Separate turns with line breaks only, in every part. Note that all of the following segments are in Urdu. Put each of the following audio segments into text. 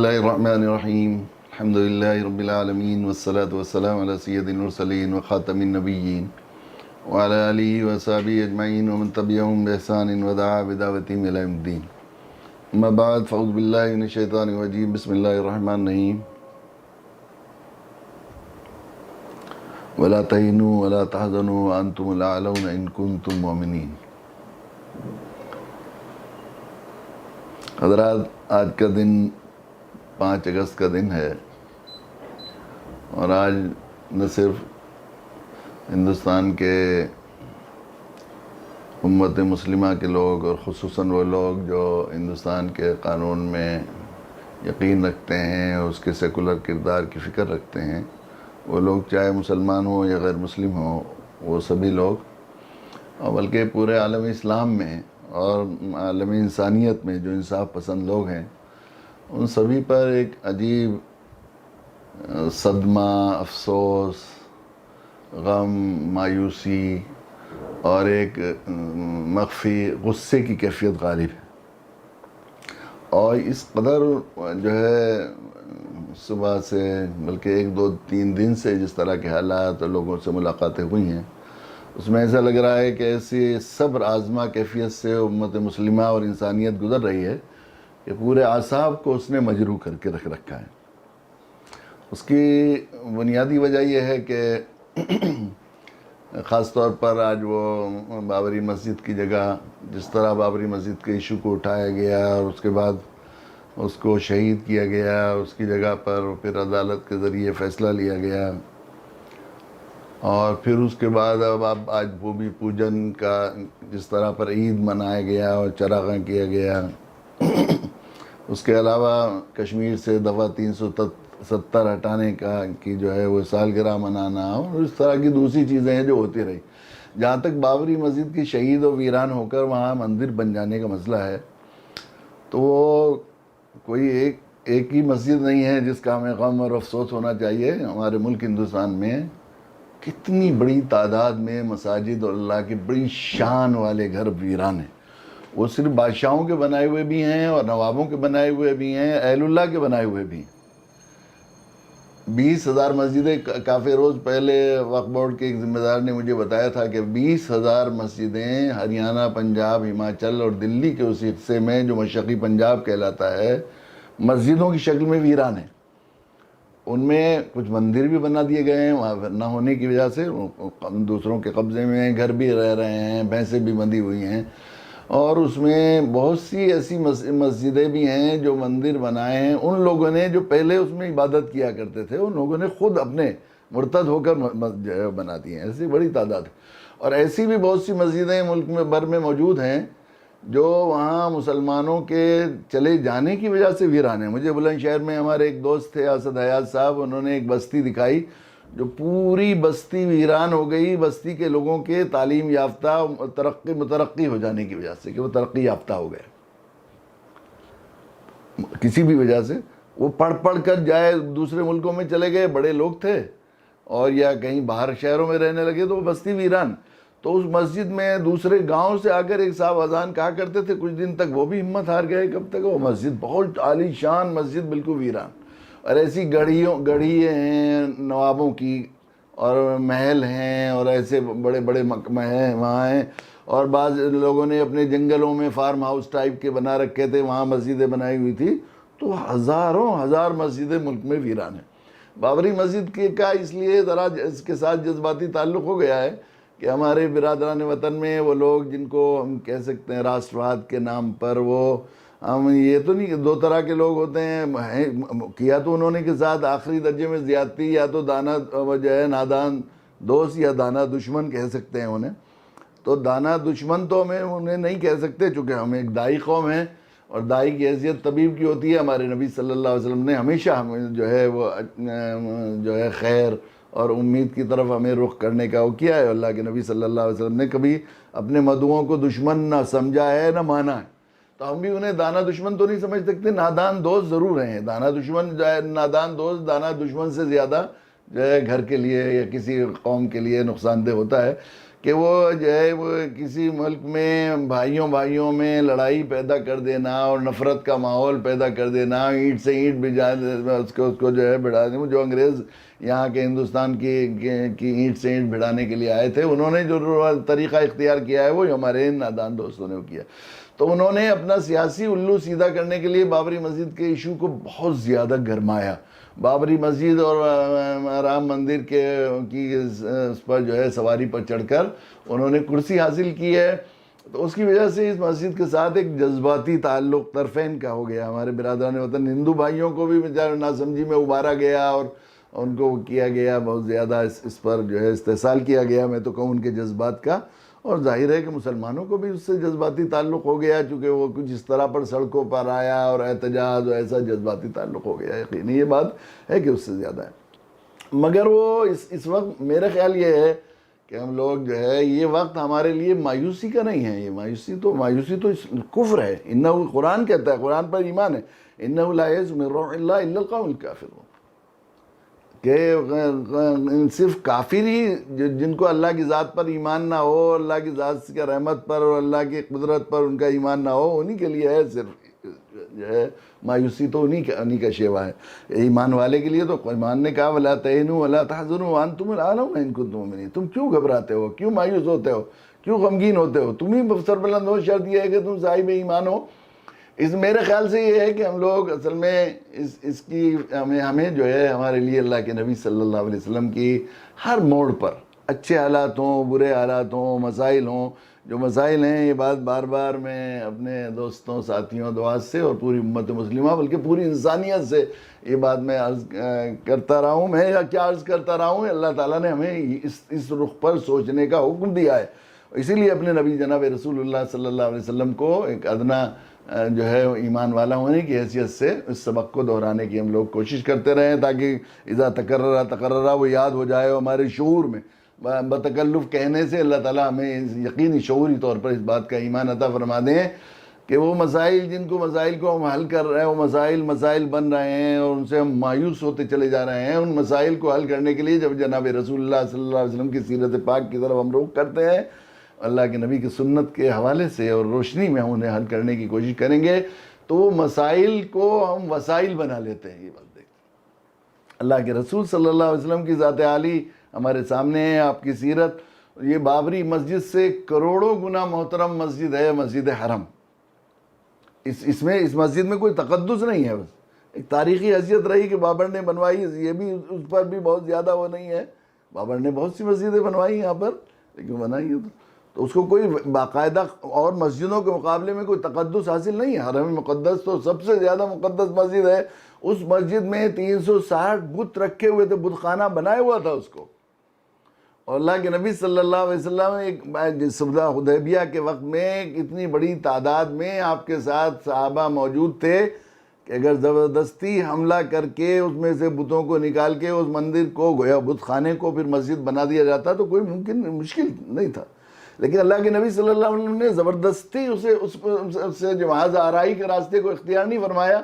اللہ الرحمن الرحیم الحمد للہ رب العالمین والصلاة والسلام علی سید المرسلین وخاتم النبیین وعلی آلہ وصحبہ اجمعین ومن تبعہم بإحسان ودعا بدعوتہم الی یوم الدین. اما بعد فاعوذ باللہ من الشیطان الرجیم. بسم اللہ الرحمن الرحیم. ولا تہنوا ولا تحزنوا وانتم الاعلون ان کنتم مؤمنین. حضرات، آج کا دن 5 اگست کا دن ہے، اور آج نہ صرف ہندوستان کے امت مسلمہ کے لوگ اور خصوصاً وہ لوگ جو ہندوستان کے قانون میں یقین رکھتے ہیں اور اس کے سیکولر کردار کی فکر رکھتے ہیں، وہ لوگ چاہے مسلمان ہوں یا غیر مسلم ہوں، وہ سبھی لوگ، اور بلکہ پورے عالم اسلام میں اور عالم انسانیت میں جو انصاف پسند لوگ ہیں، ان سبھی پر ایک عجیب صدمہ، افسوس، غم، مایوسی اور ایک مخفی غصے کی کیفیت غالب ہے. اور اس قدر جو ہے صبح سے بلکہ 1-2-3 دن سے جس طرح کے حالات اور لوگوں سے ملاقاتیں ہوئی ہیں، اس میں ایسا لگ رہا ہے کہ ایسی صبر آزما کیفیت سے امت مسلمہ اور انسانیت گزر رہی ہے کہ پورے اعصاب کو اس نے مجروح کر کے رکھ رکھا ہے. اس کی بنیادی وجہ یہ ہے کہ خاص طور پر آج وہ بابری مسجد کی جگہ، جس طرح بابری مسجد کے ایشو کو اٹھایا گیا اور اس کے بعد اس کو شہید کیا گیا، اس کی جگہ پر پھر عدالت کے ذریعے فیصلہ لیا گیا، اور پھر اس کے بعد اب آج بھومی پوجن کا جس طرح پر عید منایا گیا اور چراغاں کیا گیا. اس کے علاوہ کشمیر سے دفعہ 370 ہٹانے کی جو ہے وہ سالگرہ منانا، اور اس طرح کی دوسری چیزیں ہیں جو ہوتی رہی. جہاں تک بابری مسجد کی شہید و ویران ہو کر وہاں مندر بن جانے کا مسئلہ ہے، تو وہ کوئی ایک ہی مسجد نہیں ہے جس کا ہمیں غم اور افسوس ہونا چاہیے. ہمارے ملک ہندوستان میں کتنی بڑی تعداد میں مساجد اور اللہ کے بڑی شان والے گھر ویران ہیں. وہ صرف بادشاہوں کے بنائے ہوئے بھی ہیں اور نوابوں کے بنائے ہوئے بھی ہیں، اہل اللہ کے بنائے ہوئے بھی ہیں. 20,000 مسجدیں، کافی روز پہلے وقف بورڈ کے ایک ذمہ دار نے مجھے بتایا تھا کہ 20,000 مسجدیں ہریانہ، پنجاب، ہماچل اور دلی کے اس حصے میں جو مشرقی پنجاب کہلاتا ہے، مسجدوں کی شکل میں ویران ہیں. ان میں کچھ مندر بھی بنا دیے گئے ہیں، وہاں نہ ہونے کی وجہ سے دوسروں کے قبضے میں گھر بھی رہ رہے ہیں، بھینسیں بھی بندھی ہوئی ہیں. اور اس میں بہت سی ایسی مسجدیں بھی ہیں جو مندر بنائے ہیں ان لوگوں نے جو پہلے اس میں عبادت کیا کرتے تھے، ان لوگوں نے خود اپنے مرتد ہو کر بنا دی ہیں. ایسی بڑی تعداد ہے. اور ایسی بھی بہت سی مسجدیں ملک میں بھر میں موجود ہیں جو وہاں مسلمانوں کے چلے جانے کی وجہ سے ویران ہیں. مجھے بلند شہر میں ہمارے ایک دوست تھے اسد حیات صاحب، انہوں نے ایک بستی دکھائی جو پوری بستی ویران ہو گئی بستی کے لوگوں کے تعلیم یافتہ مترقی ہو جانے کی وجہ سے، کہ وہ ترقی یافتہ ہو گئے کسی بھی وجہ سے. وہ پڑھ کر جائے دوسرے ملکوں میں چلے گئے، بڑے لوگ تھے، اور یا کہیں باہر شہروں میں رہنے لگے تو وہ بستی ویران. تو اس مسجد میں دوسرے گاؤں سے آ کر ایک صاحب اذان کہا کرتے تھے، کچھ دن تک وہ بھی ہمت ہار گئے. کب تک؟ وہ مسجد بہت عالی شان مسجد بالکل ویران. اور ایسی گڑھیے ہیں نوابوں کی، اور محل ہیں، اور ایسے بڑے بڑے ہیں وہاں ہیں. اور بعض لوگوں نے اپنے جنگلوں میں فارم ہاؤس ٹائپ کے بنا رکھے تھے، وہاں مسجدیں بنائی ہوئی تھی. تو ہزار مسجدیں ملک میں ویران ہیں. بابری مسجد کا اس لیے ذرا اس کے ساتھ جذباتی تعلق ہو گیا ہے کہ ہمارے برادران وطن میں وہ لوگ جن کو ہم کہہ سکتے ہیں راشٹرواد کے نام پر، وہ ہم یہ تو نہیں کہ 2 طرح کے لوگ ہوتے ہیں، کیا تو انہوں نے کے ساتھ آخری درجے میں زیادتی، یا تو دانا جو ہے نادان دوست یا دانا دشمن کہہ سکتے ہیں انہیں. تو دانا دشمن تو ہمیں انہیں نہیں کہہ سکتے، چونکہ ہم ایک دائی قوم ہیں، اور دائی کی حیثیت طبیب کی ہوتی ہے. ہمارے نبی صلی اللہ علیہ وسلم نے ہمیشہ ہمیں جو ہے وہ جو ہے خیر اور امید کی طرف ہمیں رخ کرنے کا وہ کیا ہے. اللہ کے نبی صلی اللہ علیہ وسلم نے کبھی اپنے مدعوؤں کو دشمن نہ سمجھا ہے نہ مانا ہے. تو ہم بھی انہیں دانا دشمن تو نہیں سمجھ سکتے، نادان دوست ضرور ہیں. دانا دشمن جو ہے، نادان دوست دانا دشمن سے زیادہ جو ہے گھر کے لیے یا کسی قوم کے لیے نقصان دہ ہوتا ہے. کہ وہ جو ہے وہ کسی ملک میں بھائیوں میں لڑائی پیدا کر دینا اور نفرت کا ماحول پیدا کر دینا، اینٹ سے اینٹ بجا اس کو جو ہے بڑھا دیں. جو انگریز یہاں کے ہندوستان کی اینٹ سے اینٹ بھڑانے کے لیے آئے تھے، انہوں نے جو طریقہ اختیار کیا ہے وہ ہمارے نادان دوستوں نے کیا. تو انہوں نے اپنا سیاسی الو سیدھا کرنے کے لیے بابری مسجد کے ایشو کو بہت زیادہ گرمایا. بابری مسجد اور رام مندر کی اس پر جو ہے سواری پر چڑھ کر انہوں نے کرسی حاصل کی ہے. تو اس کی وجہ سے اس مسجد کے ساتھ ایک جذباتی تعلق طرفین کا ہو گیا. ہمارے برادران وطن ہندو بھائیوں کو بھی ناسمجھی میں ابھارا گیا اور ان کو کیا گیا بہت زیادہ اس پر جو ہے استحصال کیا گیا، میں تو کہوں ان کے جذبات کا. اور ظاہر ہے کہ مسلمانوں کو بھی اس سے جذباتی تعلق ہو گیا، چونکہ وہ کچھ اس طرح پر سڑکوں پر آیا اور احتجاج، ایسا جذباتی تعلق ہو گیا. یقینی یہ بات ہے کہ اس سے زیادہ ہے. مگر وہ اس وقت میرا خیال یہ ہے کہ ہم لوگ جو ہے یہ وقت ہمارے لیے مایوسی کا نہیں ہے. یہ مایوسی تو کفر ہے. انہو قرآن کہتا ہے، قرآن پر ایمان ہے، انہو لا یئس من روح اللہ الا القوم الکافرون، کہ صرف کافر ہی جن کو اللہ کی ذات پر ایمان نہ ہو، اللہ کی ذات کی رحمت پر اور اللہ کی قدرت پر ان کا ایمان نہ ہو، انہی کے لیے ہے صرف جو ہے مایوسی. تو انہی کا شیوا ہے. ایمان والے کے لیے تو ایمان نے کہا وَلَا تَهِنُوا وَلَا تَحْزَنُوا وَأَنْتُمُ الْأَعْلَوْنَ إِن كُنتُم مُؤْمِنِينَ. تم کیوں گھبراتے ہو، کیوں مایوس ہوتے ہو، کیوں غمگین ہوتے ہو؟ تم ہی سربلند ہو. شرط یہ ہے کہ تم صاحب ایمان ہو. میرے خیال سے یہ ہے کہ ہم لوگ اصل میں اس کی ہمیں جو ہے ہمارے لیے اللہ کے نبی صلی اللہ علیہ وسلم کی ہر موڑ پر، اچھے حالات ہوں، برے حالات ہوں، مسائل ہوں، جو مسائل ہیں یہ بات بار بار میں اپنے دوستوں، ساتھیوں، دعات سے اور پوری امت مسلمہ بلکہ پوری انسانیت سے یہ بات میں عرض کرتا رہا ہوں. میں کیا عرض کرتا رہا ہوں، اللہ تعالیٰ نے ہمیں اس رخ پر سوچنے کا حکم دیا ہے. اسی لیے اپنے نبی جناب رسول اللہ صلی اللہ علیہ وسلم کو ایک ادنا جو ہے ایمان والا ہونے کی حیثیت سے اس سبق کو دہرانے کی ہم لوگ کوشش کرتے رہیں، تاکہ اذا تقررہ وہ یاد ہو جائے ہمارے شعور میں. بتکلف کہنے سے اللہ تعالیٰ ہمیں یقینی شعوری طور پر اس بات کا ایمان عطا فرما دیں کہ وہ مسائل جن کو مسائل کو ہم حل کر رہے ہیں، وہ مسائل بن رہے ہیں اور ان سے ہم مایوس ہوتے چلے جا رہے ہیں. ان مسائل کو حل کرنے کے لیے جب جناب رسول اللہ صلی اللہ علیہ وسلم کی سیرت پاک کی طرف ہم رخ کرتے ہیں، اللہ کے نبی کی سنت کے حوالے سے اور روشنی میں ہم انہیں حل کرنے کی کوشش کریں گے، تو وہ مسائل کو ہم وسائل بنا لیتے ہیں. یہ بات دیکھیں، اللہ کے رسول صلی اللہ علیہ وسلم کی ذات عالی ہمارے سامنے ہے، آپ کی سیرت. یہ بابری مسجد سے کروڑوں گنا محترم مسجد ہے، مسجد حرم. اس مسجد میں کوئی تقدس نہیں ہے، بس ایک تاریخی حیثیت رہی کہ بابر نے بنوائی. یہ بھی اس پر بھی بہت زیادہ وہ نہیں ہے. بابر نے بہت سی مسجدیں بنوائی یہاں پر، لیکن بنائی تو اس کو کوئی باقاعدہ اور مسجدوں کے مقابلے میں کوئی تقدس حاصل نہیں ہے. حرم مقدس تو سب سے زیادہ مقدس مسجد ہے. اس مسجد میں 360 بت رکھے ہوئے تھے، بت خانہ بنایا ہوا تھا اس کو. اور اللہ کے نبی صلی اللہ علیہ وسلم ایک صلح حدیبیہ کے وقت میں اتنی بڑی تعداد میں آپ کے ساتھ صحابہ موجود تھے کہ اگر زبردستی حملہ کر کے اس میں سے بتوں کو نکال کے اس مندر کو گویا بت خانے کو پھر مسجد بنا دیا جاتا تو کوئی مشکل نہیں تھا. لیکن اللہ کے نبی صلی اللہ علیہ وسلم نے زبردستی اسے جواز آرائی کے راستے کو اختیار نہیں فرمایا،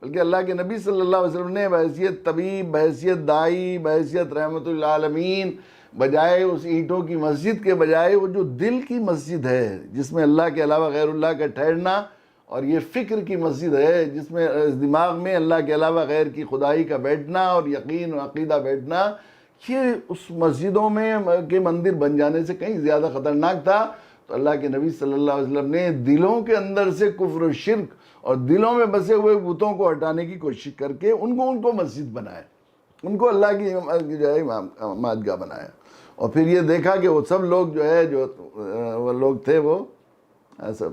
بلکہ اللہ کے نبی صلی اللہ علیہ وسلم نے بحیثیت طبیب، بحیثیت دائی، بحیثیت رحمت للعالمین، بجائے اس اینٹوں کی مسجد کے بجائے وہ جو دل کی مسجد ہے جس میں اللہ کے علاوہ غیر اللہ کا ٹھہرنا، اور یہ فکر کی مسجد ہے جس میں دماغ میں اللہ کے علاوہ غیر کی خدائی کا بیٹھنا اور یقین و عقیدہ بیٹھنا، یہ اس مسجدوں میں کے مندر بن جانے سے کہیں زیادہ خطرناک تھا. تو اللہ کے نبی صلی اللہ علیہ وسلم نے دلوں کے اندر سے کفر و شرک اور دلوں میں بسے ہوئے بتوں کو ہٹانے کی کوشش کر کے ان کو مسجد بنایا، ان کو اللہ کی جو ہے مادگاہ بنایا. اور پھر یہ دیکھا کہ وہ سب لوگ جو ہے جو وہ لوگ تھے وہ سب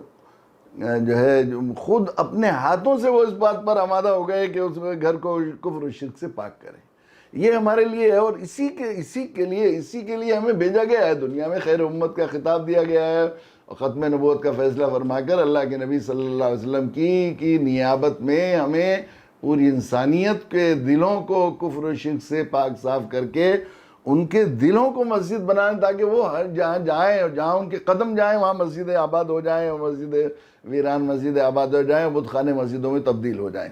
جو ہے خود اپنے ہاتھوں سے وہ اس بات پر آمادہ ہو گئے کہ اس گھر کو کفر و شرک سے پاک کریں. یہ ہمارے لیے ہے اور اسی کے لیے ہمیں بھیجا گیا ہے. دنیا میں خیر امت کا خطاب دیا گیا ہے اور ختم نبوت کا فیصلہ فرما کر اللہ کے نبی صلی اللہ علیہ وسلم کی نیابت میں ہمیں پوری انسانیت کے دلوں کو کفر و شرک سے پاک صاف کر کے ان کے دلوں کو مسجد بنائیں، تاکہ وہ ہر جہاں جائیں اور جہاں ان کے قدم جائیں وہاں مسجدیں آباد ہو جائیں، اور ویران مسجدیں آباد ہو جائیں، بت خانے مسجدوں میں تبدیل ہو جائیں.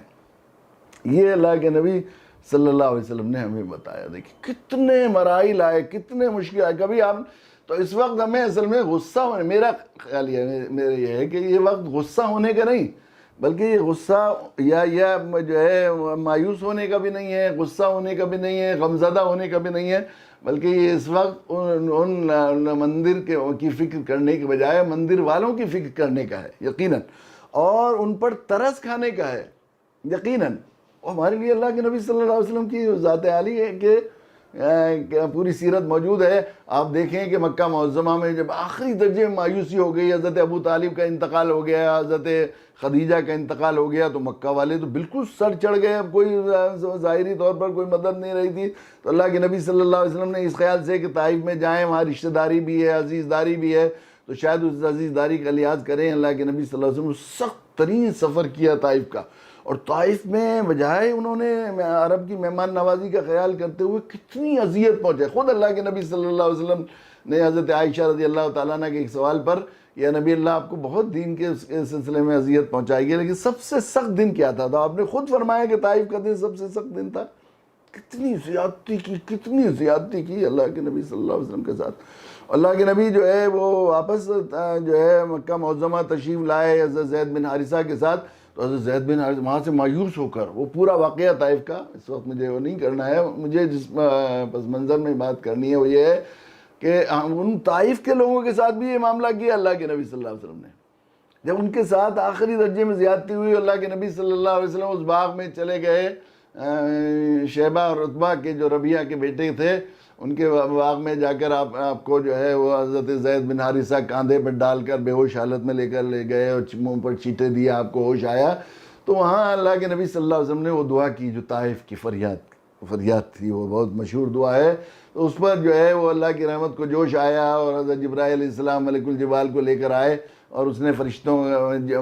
یہ اللہ کے نبی صلی اللہ علیہ وسلم نے ہمیں بتایا. دیکھیں کتنے مراحل آئے، کتنے مشکل آئے. کبھی آپ تو اس وقت ہمیں اصل میں غصہ ہونے، میرا خیال میرا یہ ہے کہ یہ وقت غصہ ہونے کا نہیں، بلکہ یہ غصہ یا جو ہے مایوس ہونے کا بھی نہیں ہے، غصہ ہونے کا بھی نہیں ہے، غمزدہ ہونے کا بھی نہیں ہے، بلکہ یہ اس وقت ان مندر کی فکر کرنے کے بجائے مندر والوں کی فکر کرنے کا ہے یقیناً، اور ان پر ترس کھانے کا ہے یقیناً۔ اور ہمارے لیے اللہ کے نبی صلی اللہ علیہ وسلم کی ذات عالی ہے کہ پوری سیرت موجود ہے۔ آپ دیکھیں کہ مکہ معظمہ میں جب آخری درجے میں مایوسی ہو گئی، حضرت ابو طالب کا انتقال ہو گیا، حضرت خدیجہ کا انتقال ہو گیا، تو مکہ والے تو بالکل سر چڑھ گئے، اب کوئی ظاہری طور پر کوئی مدد نہیں رہی تھی۔ تو اللہ کے نبی صلی اللہ علیہ وسلم نے اس خیال سے کہ طائف میں جائیں، وہاں رشتہ داری بھی ہے، عزیز داری بھی ہے، تو شاید اس عزیز داری کا لحاظ کریں۔ اللہ کے نبی صلی اللہ علیہ وسلم نے سخت ترین سفر کیا طائف کا، اور طائف میں بجائے انہوں نے عرب کی مہمان نوازی کا خیال کرتے ہوئے کتنی اذیت پہنچائے۔ خود اللہ کے نبی صلی اللہ علیہ وسلم نے حضرت عائشہ رضی اللہ تعالیٰ عنہ کے ایک سوال پر، یا نبی اللہ آپ کو بہت دین کے سلسلے میں اذیت پہنچائی گئی، لیکن سب سے سخت دن کیا تھا؟ تو آپ نے خود فرمایا کہ طائف کا دن سب سے سخت دن تھا۔ کتنی زیادتی کی اللہ کے نبی صلی اللہ علیہ وسلم کے ساتھ۔ اللہ کے نبی جو ہے وہ واپس جو ہے مکہ معظمہ تشریف لائے حضرت زید بن حارثہ کے ساتھ، تو حضرت زید بن حارثہ وہاں سے مایوس ہو کر، وہ پورا واقعہ طائف کا اس وقت مجھے وہ نہیں کرنا ہے، مجھے جس پس منظر میں بات کرنی ہے وہ یہ ہے کہ ان طائف کے لوگوں کے ساتھ بھی یہ معاملہ کیا اللہ کے نبی صلی اللہ علیہ وسلم نے۔ جب ان کے ساتھ آخری درجے میں زیادتی ہوئی، اللہ کے نبی صلی اللہ علیہ وسلم اس باغ میں چلے گئے، شیبہ اور عتبہ کے جو ربیعہ کے بیٹے تھے ان کے باغ میں جا کر آپ کو جو ہے وہ حضرت زید بن حارثہ کاندھے پر ڈال کر بے ہوش حالت میں لے گئے اور منہ پر چیٹے دیے، آپ کو ہوش آیا، تو وہاں اللہ کے نبی صلی اللہ علیہ وسلم نے وہ دعا کی جو طائف کی فریاد تھی، وہ بہت مشہور دعا ہے۔ تو اس پر جو ہے وہ اللہ کی رحمت کو جوش آیا، اور حضرت جبرائیل علیہ السلام ملک الجبال کو لے کر آئے، اور اس نے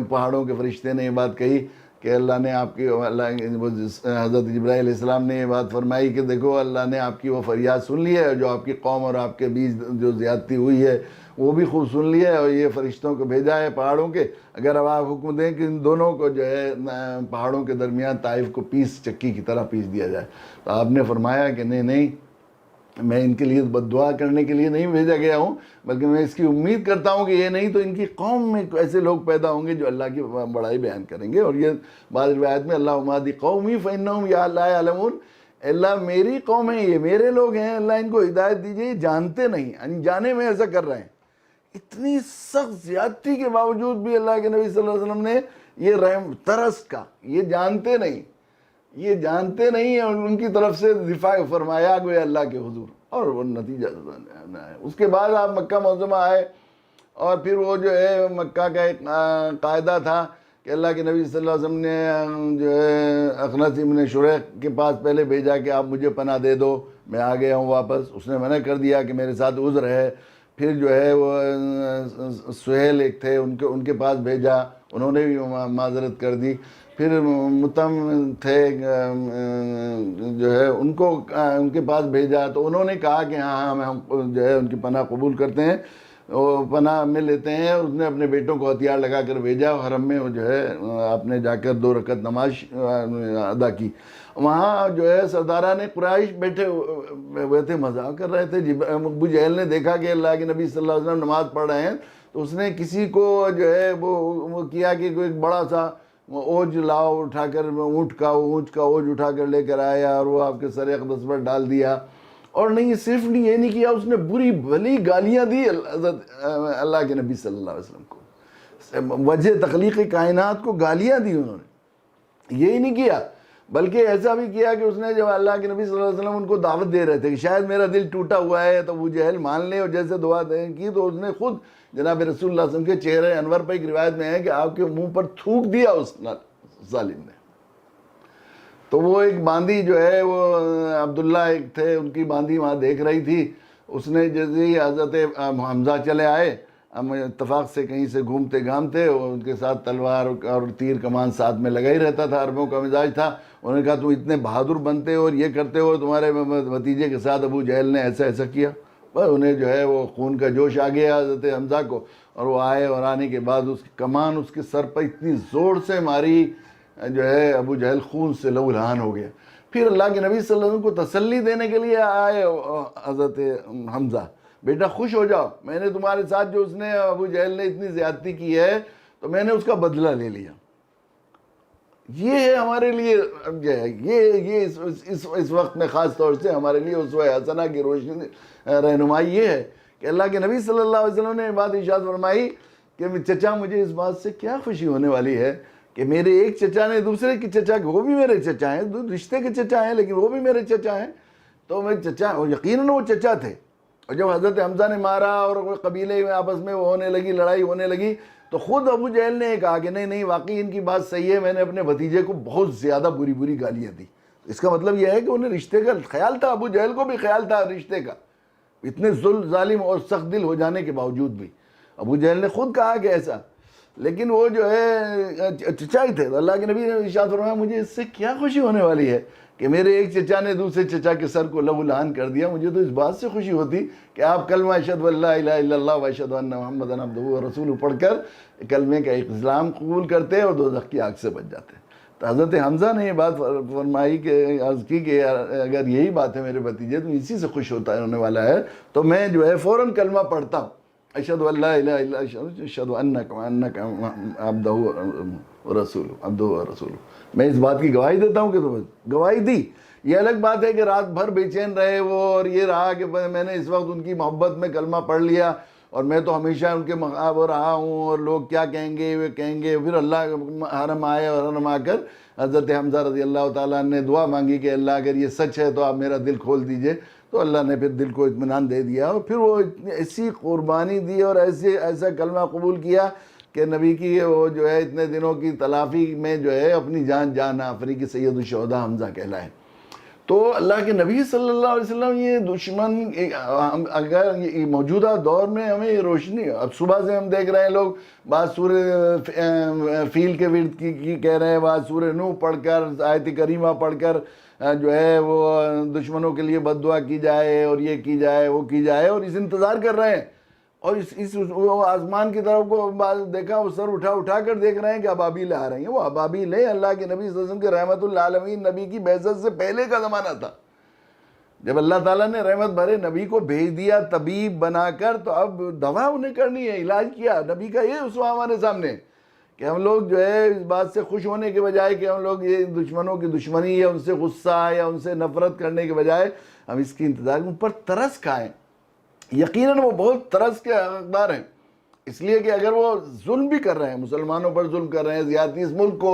پہاڑوں کے فرشتے نے یہ بات کہی کہ اللہ نے آپ کی حضرت جبرائیل علیہ السلام نے یہ بات فرمائی کہ دیکھو اللہ نے آپ کی وہ فریاد سن لی ہے، جو آپ کی قوم اور آپ کے بیچ جو زیادتی ہوئی ہے وہ بھی خوب سن لی ہے، اور یہ فرشتوں کو بھیجا ہے پہاڑوں کے، اگر اب آپ حکم دیں کہ ان دونوں کو جو ہے پہاڑوں کے درمیان طائف کو چکی کی طرح پیس دیا جائے، تو آپ نے فرمایا کہ نہیں، میں ان کے لیے بد دعا کرنے کے لیے نہیں بھیجا گیا ہوں، بلکہ میں اس کی امید کرتا ہوں کہ یہ نہیں تو ان کی قوم میں ایسے لوگ پیدا ہوں گے جو اللہ کی بڑائی بیان کریں گے۔ اور یہ بعض روایت میں اللہم اہد قومی فإنہم لا یعلمون، اللہ میری قوم ہے، یہ میرے لوگ ہیں، اللہ ان کو ہدایت دیجئے، یہ جانتے نہیں، انجانے میں ایسا کر رہے ہیں۔ اتنی سخت زیادتی کے باوجود بھی اللہ کے نبی صلی اللہ علیہ وسلم نے یہ رحم ترس کا، یہ جانتے نہیں، اور ان کی طرف سے دفاع فرمایا گویا اللہ کے حضور، اور وہ نتیجہ ہے۔ اس کے بعد آپ مکہ معظمہ آئے، اور پھر وہ جو ہے مکہ کا ایک قاعدہ تھا کہ اللہ کے نبی صلی اللہ علیہ وسلم نے جو ہے اخنس بن شریق کے پاس پہلے بھیجا کہ آپ مجھے پناہ دے دو، میں آ گیا ہوں واپس، اس نے منع کر دیا کہ میرے ساتھ عذر ہے۔ پھر جو ہے وہ سہیل ایک تھے، ان کے پاس بھیجا، انہوں نے بھی معذرت کر دی۔ پھر متم تھے جو ہے ان کے پاس بھیجا، تو انہوں نے کہا کہ ہاں ہم جو ہے ان کی پناہ قبول کرتے ہیں، وہ پناہ میں لیتے ہیں۔ اس نے اپنے بیٹوں کو ہتھیار لگا کر بھیجا، حرم میں وہ جو ہے آپ نے جا کر 2 رکعت نماز ادا کی۔ وہاں جو ہے سرداران قریش بیٹھے ہوئے تھے، مذاق کر رہے تھے۔ ابو جہل نے دیکھا کہ اللہ کے نبی صلی اللہ علیہ وسلم نماز پڑھ رہے ہیں، تو اس نے کسی کو جو ہے وہ کیا کہ کوئی ایک بڑا سا اوج لاؤ، اٹھا کر اونٹ کا اوج اٹھا کر لے کر آیا، اور وہ آپ کے سر اقدس پر ڈال دیا۔ اور نہیں صرف یہ نہیں کیا، اس نے بری بھلی گالیاں دی حضرت اللہ کے نبی صلی اللہ علیہ وسلم کو، وجہ تخلیق کائنات کو گالیاں دی انہوں نے۔ یہی نہیں کیا، بلکہ ایسا بھی کیا کہ اس نے جب اللہ کے نبی صلی اللہ علیہ وسلم ان کو دعوت دے رہے تھے کہ شاید میرا دل ٹوٹا ہوا ہے تو ابو جہل مان لے، اور جیسے دعا کی تو اس نے خود جناب رسول اللہ صلی اللہ علیہ وسلم کے چہرے انور پر ایک روایت میں ہے کہ آپ کے منہ پر تھوک دیا اس ظالم نے۔ تو وہ ایک باندی جو ہے وہ عبداللہ ایک تھے، ان کی باندی وہاں دیکھ رہی تھی، اس نے جیسے ہی حضرت حمزہ چلے آئے، ہم اتفاق سے کہیں سے گھومتے گھامتے، ان کے ساتھ تلوار اور تیر کمان ساتھ میں لگا ہی رہتا تھا، عربوں کا مزاج تھا۔ انہوں نے کہا تم اتنے بہادر بنتے ہو اور یہ کرتے ہو، تمہارے بھتیجے کے ساتھ ابو جہل نے ایسا کیا۔ بس انہیں جو ہے وہ خون کا جوش آ گیا حضرت حمزہ کو، اور وہ آئے، اور آنے کے بعد اس کی کمان اس کے سر پر اتنی زور سے ماری جو ہے ابو جہل خون سے لہولہان ہو گیا۔ پھر اللہ کے نبی صلی اللہ علیہ وسلم کو تسلی دینے کے لیے آئے حضرت حمزہ، بیٹا خوش ہو جاؤ، میں نے تمہارے ساتھ جو اس نے ابو جہل نے اتنی زیادتی کی ہے تو میں نے اس کا بدلہ لے لیا۔ یہ ہے ہمارے لیے جو ہے یہ اس وقت میں خاص طور سے ہمارے لیے اسوہ حسنہ کی روشنی رہنمائی یہ ہے کہ اللہ کے نبی صلی اللہ علیہ وسلم نے بات ارشاد فرمائی کہ چچا مجھے اس بات سے کیا خوشی ہونے والی ہے کہ میرے ایک چچا نے دوسرے کے چچا، وہ بھی میرے چچا ہیں، رشتے کے چچا ہیں لیکن وہ بھی میرے چچا ہیں، تو میں چچا، اور یقیناً وہ چچا تھے۔ اور جب حضرت حمزہ نے مارا اور قبیلے میں آپس میں وہ ہونے لگی، لڑائی ہونے لگی، تو خود ابو جہل نے کہا کہ نہیں واقعی ان کی بات صحیح ہے، میں نے اپنے بھتیجے کو بہت زیادہ بری گالیاں دی۔ اس کا مطلب یہ ہے کہ انہیں رشتے کا خیال تھا، ابو جہل کو بھی خیال تھا رشتے کا، اتنے ظالم اور سخت دل ہو جانے کے باوجود بھی ابو جہل نے خود کہا کہ ایسا، لیکن وہ جو ہے چچا ہی تھے۔ تو اللہ کے نبی نے ارشاد فرمایا مجھے اس سے کیا خوشی ہونے والی ہے کہ میرے ایک چچا نے دوسرے چچا کے سر کو لہو لہان کر دیا، مجھے تو اس بات سے خوشی ہوتی کہ آپ کلمہ اشہد ان لا الہ الا اللہ و اشہد ان محمدًا عبدہ و رسولہ پڑھ کر کلمے کا اسلام قبول کرتے اور دوزخ کی آگ سے بچ جاتے۔ تو حضرت حمزہ نے یہ بات فرمائی کہ عرض کی کہ اگر یہی بات ہے میرے بھتیجے تو اسی سے خوش ہونے والا ہے، تو میں جو ہے فوراً کلمہ پڑھتا ہوں، اشہد ان لا الہ الا اللہ اشہد انک عبدہ و رسولہ، میں اس بات کی گواہی دیتا ہوں کہ تو گواہی دی۔ یہ الگ بات ہے کہ رات بھر بے چین رہے وہ، اور یہ رہا کہ میں نے اس وقت ان کی محبت میں کلمہ پڑھ لیا اور میں تو ہمیشہ ان کے مقابل رہا ہوں، اور لوگ کیا کہیں گے وہ کہیں گے۔ پھر اللہ حرم آئے اور حرم آ کر حضرت حمزہ رضی اللہ تعالیٰ نے دعا مانگی کہ اللہ اگر یہ سچ ہے تو آپ میرا دل کھول دیجئے، تو اللہ نے پھر دل کو اطمینان دے دیا، اور پھر وہ ایسی قربانی دی اور ایسا کلمہ قبول کیا کہ نبی کی وہ جو ہے اتنے دنوں کی تلافی میں جو ہے اپنی جان آفری کی سید الشہداء حمزہ کہلائے۔ تو اللہ کے نبی صلی اللہ علیہ وسلم یہ دشمن اگر موجودہ دور میں ہمیں یہ روشنی، اب صبح سے ہم دیکھ رہے ہیں لوگ بعض سورہ فیل کے ورد کی کہہ رہے ہیں، بعض سورہ نوح پڑھ کر آیت کریمہ پڑھ کر جو ہے وہ دشمنوں کے لیے بد دعا کی جائے اور یہ کی جائے وہ کی جائے، اور اس انتظار کر رہے ہیں، اور وہ آسمان کی طرف کو دیکھا، وہ سر اٹھا کر دیکھ رہے ہیں کہ ابابیل آ رہی ہیں۔ وہ ابابیل ہیں اللہ کے نبی صلی اللہ علیہ وسلم کے رحمت للعالمین نبی کی بعثت سے پہلے کا زمانہ تھا، جب اللہ تعالیٰ نے رحمت بھرے نبی کو بھیج دیا طبیب بنا کر، تو اب دوا انہیں کرنی ہے، علاج کیا۔ نبی کا یہ اسوہ ہمارے سامنے کہ ہم لوگ جو ہے اس بات سے خوش ہونے کے بجائے کہ ہم لوگ یہ دشمنوں کی دشمنی یا ان سے غصہ یا ان سے نفرت کرنے کے بجائے ہم اس کی انتظار ان پر ترس کھائیں۔ یقیناً وہ بہت ترس کے حقدار ہیں، اس لیے کہ اگر وہ ظلم بھی کر رہے ہیں، مسلمانوں پر ظلم کر رہے ہیں، زیادتی اس ملک کو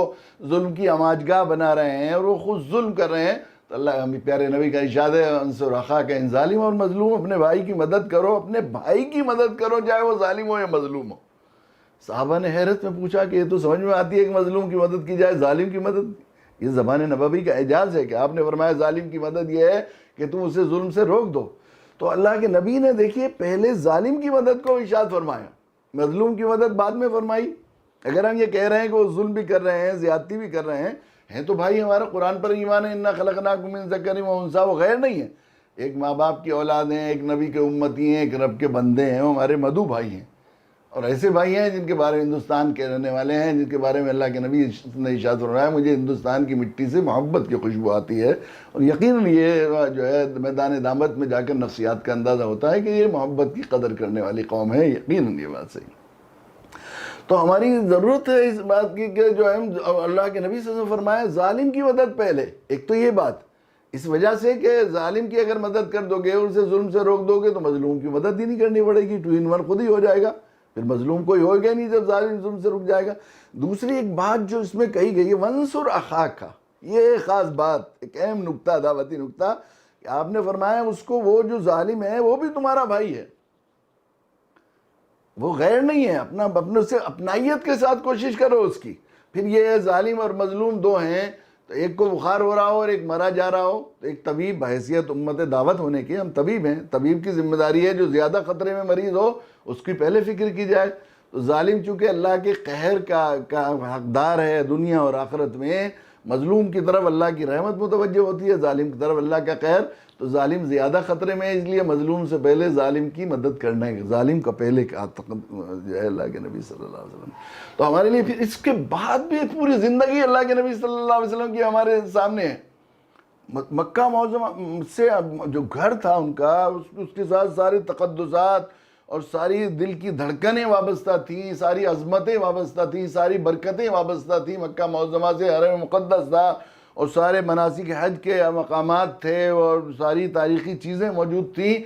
ظلم کی آماجگاہ بنا رہے ہیں، اور وہ خود ظلم کر رہے ہیں، تو اللہ ہمیں پیارے نبی کا ارشاد ہے انصر اخاک ان ظالم اور مظلوم، اپنے بھائی کی مدد کرو، اپنے بھائی کی مدد کرو چاہے وہ ظالم ہو یا مظلوم ہو۔ صحابہ نے حیرت میں پوچھا کہ یہ تو سمجھ میں آتی ہے کہ مظلوم کی مدد کی جائے، ظالم کی مدد؟ یہ زبان نبوی کا اعجاز ہے کہ آپ نے فرمایا ظالم کی مدد یہ ہے کہ تم اسے ظلم سے روک دو۔ تو اللہ کے نبی نے دیکھیے پہلے ظالم کی مدد کو ارشاد فرمایا، مظلوم کی مدد بعد میں فرمائی۔ اگر ہم یہ کہہ رہے ہیں کہ وہ ظلم بھی کر رہے ہیں، زیادتی بھی کر رہے ہیں تو بھائی ہمارا قرآن پر ایمان ہے، انا خلقناکم من ذکر و انثی، وہ غیر نہیں ہے، ایک ماں باپ کی اولاد ہیں، ایک نبی کے امتی ہیں، ایک رب کے بندے ہیں، وہ ہمارے مدعو بھائی ہیں، اور ایسے بھائی ہیں جن کے بارے میں ہندوستان کے رہنے والے ہیں، جن کے بارے میں اللہ کے نبی نے ارشاد فرمایا مجھے ہندوستان کی مٹی سے محبت کی خوشبو آتی ہے، اور یقیناً یہ جو ہے میدان دعوت میں جا کر نفسیات کا اندازہ ہوتا ہے کہ یہ محبت کی قدر کرنے والی قوم ہے، یقیناً یہ بات صحیح۔ تو ہماری ضرورت ہے اس بات کی کہ جو ہم اللہ کے نبی صلی اللہ علیہ وسلم فرمایا ظالم کی مدد پہلے، ایک تو یہ بات اس وجہ سے کہ ظالم کی اگر مدد کر دو گے اور اسے ظلم سے روک دو گے تو مظلوم کی مدد ہی نہیں کرنی پڑے گی، 2 in 1 خود ہی ہو جائے گا، پھر مظلوم کوئی ہوگا نہیں جب ظالم ظلم سے رک جائے گا۔ دوسری ایک بات جو اس میں کہی گئی ہے وَانْصُرْ أَخَاكَ، یہ خاص بات، ایک اہم نقطہ، دعوتی نقطہ، کہ آپ نے فرمایا اس کو، وہ جو ظالم ہے وہ بھی تمہارا بھائی ہے، وہ غیر نہیں ہے، اپنے سے اپنائیت کے ساتھ کوشش کرو اس کی۔ پھر یہ ہے ظالم اور مظلوم 2 ہیں، تو ایک کو بخار ہو رہا ہو اور ایک مرا جا رہا ہو، تو ایک طبیب بحیثیت امت دعوت ہونے کے، ہم طبیب ہیں، طبیب کی ذمہ داری ہے جو زیادہ خطرے میں مریض ہو اس کی پہلے فکر کی جائے۔ تو ظالم چونکہ اللہ کے قہر کا حقدار ہے دنیا اور آخرت میں، مظلوم کی طرف اللہ کی رحمت متوجہ ہوتی ہے، ظالم کی طرف اللہ کا قہر، تو ظالم زیادہ خطرے میں ہے، اس لیے مظلوم سے پہلے ظالم کی مدد کرنا ہے، ظالم کا پہلے جو ہے اللہ کے نبی صلی اللہ علیہ وسلم۔ تو ہمارے لیے پھر اس کے بعد بھی پوری زندگی اللہ کے نبی صلی اللہ علیہ وسلم کی ہمارے سامنے ہے، مکہ معظمہ سے جو گھر تھا ان کا، اس کے ساتھ سارے تقدسات اور ساری دل کی دھڑکنیں وابستہ تھیں، ساری عظمتیں وابستہ تھیں، ساری برکتیں وابستہ تھیں مکہ معظمہ سے، حرم مقدس تھا اور سارے مناسک حج کے مقامات تھے اور ساری تاریخی چیزیں موجود تھیں۔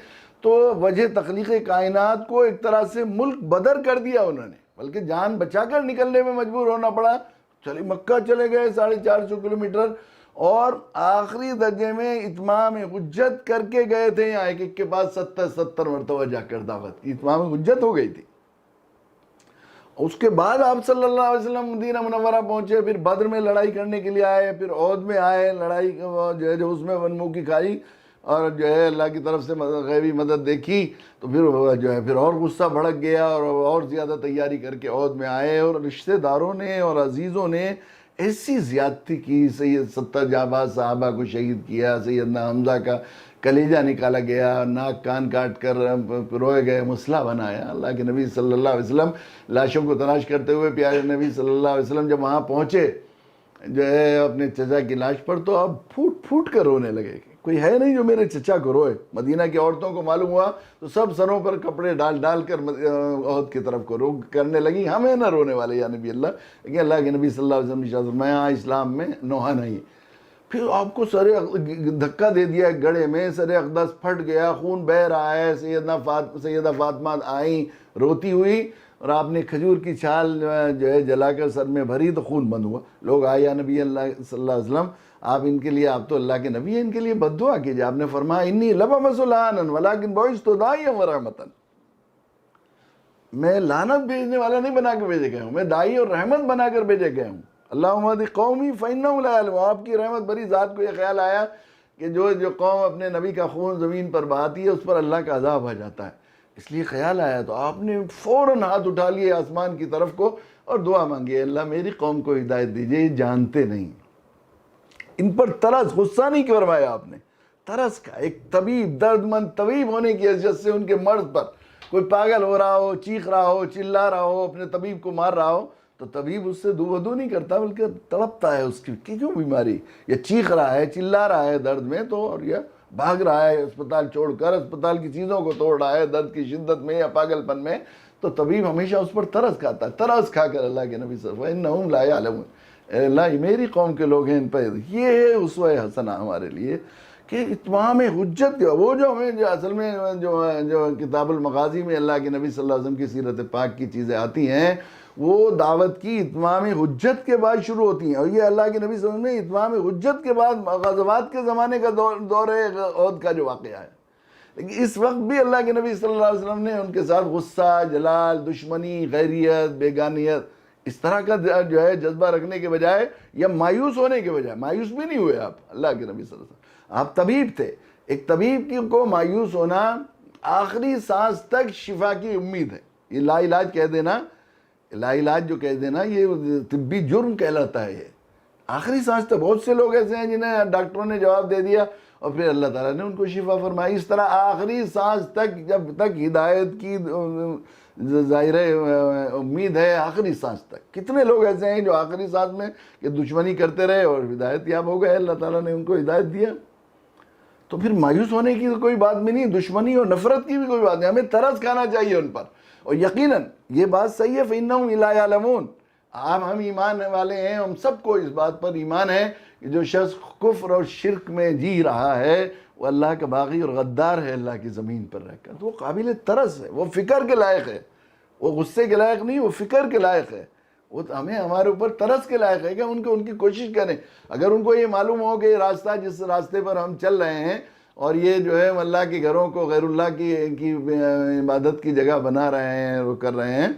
تو وجہ تخلیق کائنات کو ایک طرح سے ملک بدر کر دیا انہوں نے، بلکہ جان بچا کر نکلنے میں مجبور ہونا پڑا۔ چلے مکہ چلے گئے 450 کلومیٹر، اور آخری درجے میں اتمام حجت کر کے گئے تھے، یہاں ایک کے پاس 70 مرتبہ جا کر دعوت کی، اتمام حجت ہو گئی تھی۔ اس کے بعد آپ صلی اللہ علیہ وسلم مدینہ منورہ پہنچے، پھر بدر میں لڑائی کرنے کے لیے آئے، پھر عہد میں آئے، لڑائی جو ہے جو اس میں ون منہ کی کھائی اور جو ہے اللہ کی طرف سے غیبی مدد دیکھی، تو پھر جو ہے پھر اور غصہ بھڑک گیا اور زیادہ تیاری کر کے عہد میں آئے، اور رشتہ داروں نے اور عزیزوں نے ایسی زیادتی کی، سید 70 جانباز صحابہ کو شہید کیا، سیدنا حمزہ کا کلیجہ نکالا گیا، ناک کان کاٹ کر روئے گئے، مسئلہ بنایا۔ اللہ کے نبی صلی اللہ علیہ وسلم لاشوں کو تلاش کرتے ہوئے، پیارے نبی صلی اللہ علیہ وسلم جب وہاں پہنچے جو ہے اپنے چچا کی لاش پر، تو اب پھوٹ پھوٹ کر رونے لگے، کوئی ہے نہیں جو میرے چچا کو روئے۔ مدینہ کی عورتوں کو معلوم ہوا تو سب سروں پر کپڑے ڈال کر عہد کی طرف کو روک کرنے لگی، ہمیں نہ رونے والے یا نبی اللہ، لیکن اللہ کے نبی صلی اللہ علیہ وسلم نے فرمایا اسلام میں نوحہ نہیں۔ پھر آپ کو سر دھکا دے دیا گڑے میں، سر اقدس پھٹ گیا، خون بہہ رہا ہے، سیدہ فاطمہ آئیں روتی ہوئی، اور آپ نے کھجور کی چھال جو ہے جلا کر سر میں بھری تو خون بند ہوا۔ لوگ آئے یا نبی اللہ صلی اللہ علیہ وسلم، آپ ان کے لیے، آپ تو اللہ کے نبی ہیں، ان کے لیے بد دعا کیجئے۔ آپ نے فرمایا انی لبعث لعانا ولکن بعثت داعیا ورحمۃ، میں لعنت بھیجنے والا نہیں بنا کر بھیجے گیا ہوں، میں داعی اور رحمت بنا کر بھیجے گیا ہوں۔ اللہم اہد قومی فانہم لا یعلمون۔ آپ کی رحمت بری ذات کو یہ خیال آیا کہ جو قوم اپنے نبی کا خون زمین پر بہاتی ہے اس پر اللہ کا عذاب آ جاتا ہے، اس لیے خیال آیا تو آپ نے فوراً ہاتھ اٹھا لیے آسمان کی طرف کو اور دعا مانگی، اللہ میری قوم کو ہدایت دیجئے، یہ جانتے نہیں۔ ان پر ترس، غصہ نہیں فرمایا آپ نے، ترس کا۔ ایک طبیب، درد مند طبیب ہونے کی حیثیت سے ان کے مرض پر کوئی پاگل ہو رہا ہو، چیخ رہا ہو، چلا رہا ہو، اپنے طبیب کو مار رہا ہو، تو طبیب اس سے دو بدو نہیں کرتا، بلکہ تڑپتا ہے اس کی کہ کیوں بیماری، یہ چیخ رہا ہے، چلا رہا ہے درد میں، تو اور یہ بھاگ رہا ہے اسپتال چھوڑ کر، اسپتال کی چیزوں کو توڑ رہا ہے درد کی شدت میں یا پاگل پن میں، تو طبیب ہمیشہ اس پر ترس کھاتا ہے۔ ترس کھا کر اللہ کے نبی صلی اللہ علیہ وسلم فَإِنَّهُمْ لَا يَعْلَمُونَ، اے اللہ میری قوم کے لوگ ہیں، ان پر یہ ہے اسوہ حسنہ ہمارے لیے کہ اتمام حجت، وہ جو ہمیں جو اصل میں جو کتاب المغازی میں اللہ کے نبی صلی اللہ علیہ وسلم کی سیرت پاک کی چیزیں آتی ہیں، وہ دعوت کی اتمام حجت کے بعد شروع ہوتی ہیں، اور یہ اللہ کے نبی صلی اللہ علیہ وسلم نے اتمام حجت کے بعد غزوات کے زمانے کا دور ہے عہد کا جو واقعہ ہے۔ لیکن اس وقت بھی اللہ کے نبی صلی اللہ علیہ وسلم نے ان کے ساتھ غصہ، جلال، دشمنی، غیریت، بیگانیت، اس طرح کا جو ہے جذبہ رکھنے کے بجائے یا مایوس ہونے کے بجائے، مایوس بھی نہیں ہوئے آپ، اللہ کے نبی صلی اللہ علیہ وسلم، آپ طبیب تھے، ایک طبیب کو مایوس ہونا آخری سانس تک شفا کی امید ہے، یہ لا علاج کہہ دینا، لا علاج جو کہہ دینا یہ طبی جرم کہلاتا ہے۔ یہ آخری سانس تک بہت سے لوگ ایسے ہیں جنہیں ڈاکٹروں نے جواب دے دیا اور پھر اللہ تعالیٰ نے ان کو شفا فرمائی۔ اس طرح آخری سانس تک جب تک ہدایت کی ظاہر امید ہے، آخری سانس تک کتنے لوگ ایسے ہیں جو آخری سانس میں کہ دشمنی کرتے رہے اور ہدایت یاب ہو گئے، اللہ تعالیٰ نے ان کو ہدایت دیا۔ تو پھر مایوس ہونے کی کوئی بات بھی نہیں، دشمنی اور نفرت کی بھی کوئی بات نہیں، ہمیں ترس کھانا چاہیے ان پر، اور یقیناً یہ بات صحیح ہے فَإِنَّهُمْ لَا يَعْلَمُونَ۔ ہم ایمان والے ہیں، ہم سب کو اس بات پر ایمان ہے کہ جو شخص کفر اور شرک میں جی رہا ہے وہ اللہ کا باغی اور غدار ہے اللہ کی زمین پر رہ کر، تو وہ قابل ترس ہے، وہ فکر کے لائق ہے، وہ غصے کے لائق نہیں، وہ فکر کے لائق ہے، وہ ہمیں ہمارے اوپر ترس کے لائق ہے کہ ان کی کوشش کریں۔ اگر ان کو یہ معلوم ہو کہ یہ راستہ جس راستے پر ہم چل رہے ہیں اور یہ جو ہے اللہ کے گھروں کو غیر اللہ کی عبادت کی جگہ بنا رہے ہیں، وہ کر رہے ہیں،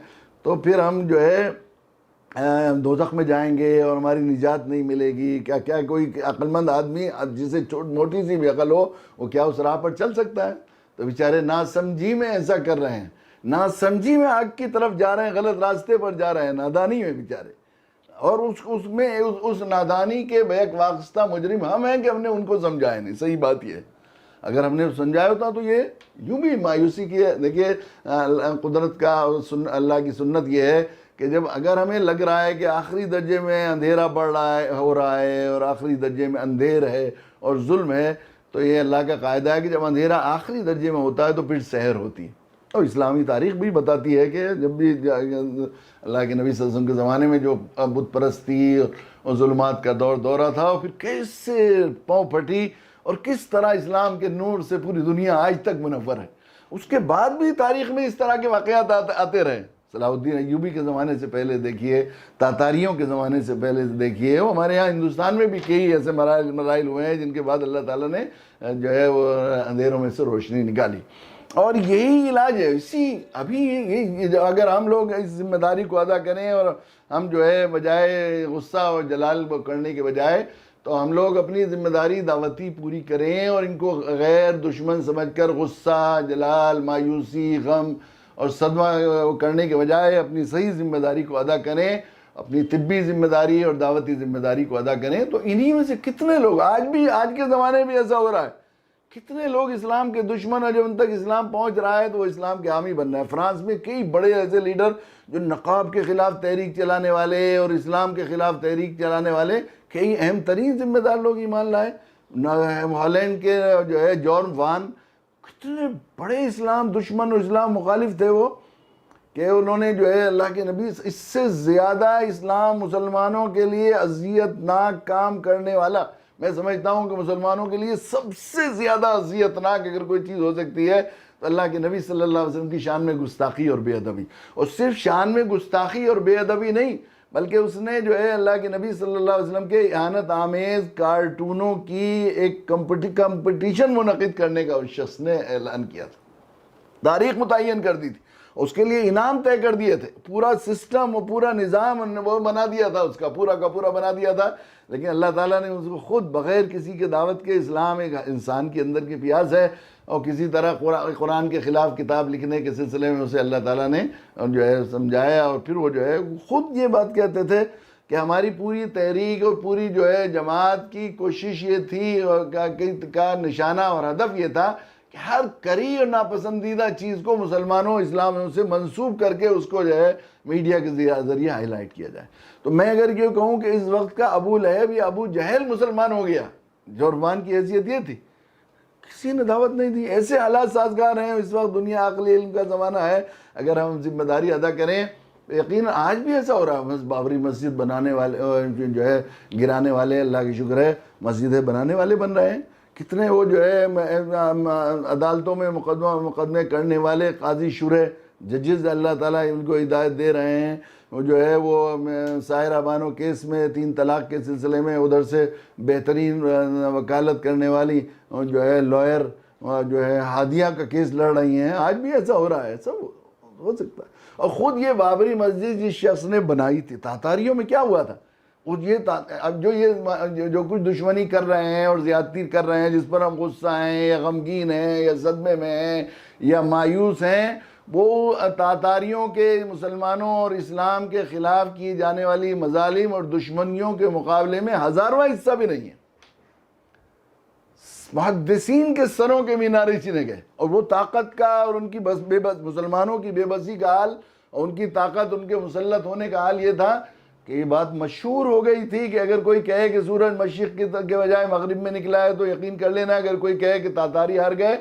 تو پھر ہم جو ہے دوزخ میں جائیں گے اور ہماری نجات نہیں ملے گی، کیا کوئی عقل مند آدمی جسے موٹی سی بھی عقل ہو وہ کیا اس راہ پر چل سکتا ہے؟ تو بیچارے ناسمجھی میں ایسا کر رہے ہیں، ناسمجھی میں آگ کی طرف جا رہے ہیں، غلط راستے پر جا رہے ہیں، نادانی میں بیچارے، اور اس نادانی کے بیک واسطہ مجرم ہم ہیں کہ ہم نے ان کو سمجھایا نہیں۔ صحیح بات یہ ہے، اگر ہم نے سمجھایا ہوتا تو یہ یوں بھی مایوسی کی ہے۔ دیکھیے قدرت کا اللہ کی سنت یہ ہے کہ جب اگر ہمیں لگ رہا ہے کہ آخری درجے میں اندھیرا ہو رہا ہے اور آخری درجے میں اندھیر ہے اور ظلم ہے، تو یہ اللہ کا قاعدہ ہے کہ جب اندھیرا آخری درجے میں ہوتا ہے تو پھر سحر ہوتی ہے۔ اور اسلامی تاریخ بھی بتاتی ہے کہ جب بھی اللہ کے نبی صلی اللہ علیہ وسلم کے زمانے میں جو بت پرستی اور ظلمات کا دورہ تھا، اور پھر کیسے پاؤں پھٹی اور کس طرح اسلام کے نور سے پوری دنیا آج تک منور ہے، اس کے بعد بھی تاریخ میں اس طرح کے واقعات آتے رہے۔ صلاح الدین ایوبی کے زمانے سے پہلے دیکھیے، تاتاریوں کے زمانے سے پہلے دیکھیے، وہ ہمارے یہاں ہندوستان میں بھی کئی ایسے مراحل ہوئے ہیں جن کے بعد اللہ تعالیٰ نے جو ہے وہ اندھیروں میں سے روشنی نکالی، اور یہی علاج ہے۔ ابھی اگر ہم لوگ اس ذمہ داری کو ادا کریں اور ہم جو ہے بجائے غصہ اور جلال کرنے کے بجائے تو ہم لوگ اپنی ذمہ داری دعوتی پوری کریں اور ان کو غیر دشمن سمجھ کر غصہ، جلال، مایوسی، غم اور صدمہ کرنے کے بجائے اپنی صحیح ذمہ داری کو ادا کریں، اپنی طبی ذمہ داری اور دعوتی ذمہ داری کو ادا کریں، تو انہی میں سے کتنے لوگ آج کے زمانے میں ایسا ہو رہا ہے، کتنے لوگ اسلام کے دشمن ہیں، جب ان تک اسلام پہنچ رہا ہے تو وہ اسلام کے حامی بن رہے ہیں۔ فرانس میں کئی بڑے ایسے لیڈر جو نقاب کے خلاف تحریک چلانے والے اور اسلام کے خلاف تحریک چلانے والے کئی اہم ترین ذمہ دار لوگ ایمان لائے۔ ہالینڈ کے جو ہے جارن وان، کتنے بڑے اسلام دشمن اور اسلام مخالف تھے وہ، کہ انہوں نے جو ہے اللہ کے نبی اس سے زیادہ اسلام مسلمانوں کے لیے اذیت ناک کام کرنے والا، میں سمجھتا ہوں کہ مسلمانوں کے لیے سب سے زیادہ اذیت ناک اگر کوئی چیز ہو سکتی ہے تو اللہ کے نبی صلی اللہ علیہ وسلم کی شان میں گستاخی اور بے ادبی، اور صرف شان میں گستاخی اور بے ادبی نہیں، بلکہ اس نے جو ہے اللہ کے نبی صلی اللہ علیہ وسلم کے اہانت آمیز کارٹونوں کی ایک کمپٹیشن منعقد کرنے کا اس شخص نے اعلان کیا تھا، تاریخ متعین کر دی تھی، اس کے لیے انعام طے کر دیے تھے، پورا سسٹم اور پورا نظام وہ بنا دیا تھا، اس کا پورا بنا دیا تھا، لیکن اللہ تعالیٰ نے اس کو خود بغیر کسی کے دعوت کے، اسلام ایک انسان کے اندر کی پیاس ہے، اور کسی طرح قرآن کے خلاف کتاب لکھنے کے سلسلے میں اسے اللہ تعالیٰ نے جو ہے سمجھایا، اور پھر وہ جو ہے خود یہ بات کہتے تھے کہ ہماری پوری تحریک اور پوری جو ہے جماعت کی کوشش یہ تھی کا نشانہ اور ہدف یہ تھا کہ ہر کری اور ناپسندیدہ چیز کو مسلمانوں اسلام سے منسوب کر کے اس کو جو ہے میڈیا کے ذریعے ہائی لائٹ کیا جائے۔ تو میں اگر یہ کہوں کہ اس وقت کا ابو لہب یا ابو جہل مسلمان ہو گیا، جوربان کی حیثیت یہ تھی، کسی نے دعوت نہیں دی، ایسے حالات سازگار ہیں اس وقت، دنیا عقلی علم کا زمانہ ہے، اگر ہم ذمہ داری ادا کریں یقیناً آج بھی ایسا ہو رہا ہے۔ بابری مسجد بنانے والے جو ہے گرانے والے، اللہ کی شکر ہے مسجدیں بنانے والے بن رہے ہیں، کتنے وہ جو ہے عدالتوں میں مقدمے کرنے والے قاضی شرح ججز اللہ تعالیٰ ان کو ہدایت دے رہے ہیں، وہ جو ہے وہ ساحرہ بانو کیس میں 3 طلاق کے سلسلے میں ادھر سے بہترین وکالت کرنے والی جو ہے لائر جو ہے ہادیہ کا کیس لڑ رہی ہیں، آج بھی ایسا ہو رہا ہے، سب ہو سکتا ہے۔ اور خود یہ بابری مسجد جس شخص نے بنائی تھی، تاتاریوں میں کیا ہوا تھا، اب جو کچھ دشمنی کر رہے ہیں اور زیادتی کر رہے ہیں، جس پر ہم غصہ ہیں یا غمگین ہیں یا صدمے میں ہیں یا مایوس ہیں، وہ تاتاریوں کے مسلمانوں اور اسلام کے خلاف کی جانے والی مظالم اور دشمنیوں کے مقابلے میں ہزارواں حصہ بھی نہیں ہے۔ محدثین کے سروں کے مینارے چنے گئے، اور وہ طاقت کا اور ان کی مسلمانوں کی بے بسی کا حال اور ان کی طاقت، ان کے مسلط ہونے کا حال یہ تھا کہ یہ بات مشہور ہو گئی تھی کہ اگر کوئی کہے کہ سورج مشرق کے بجائے مغرب میں نکلا ہے تو یقین کر لینا، اگر کوئی کہے کہ تاتاری ہار گئے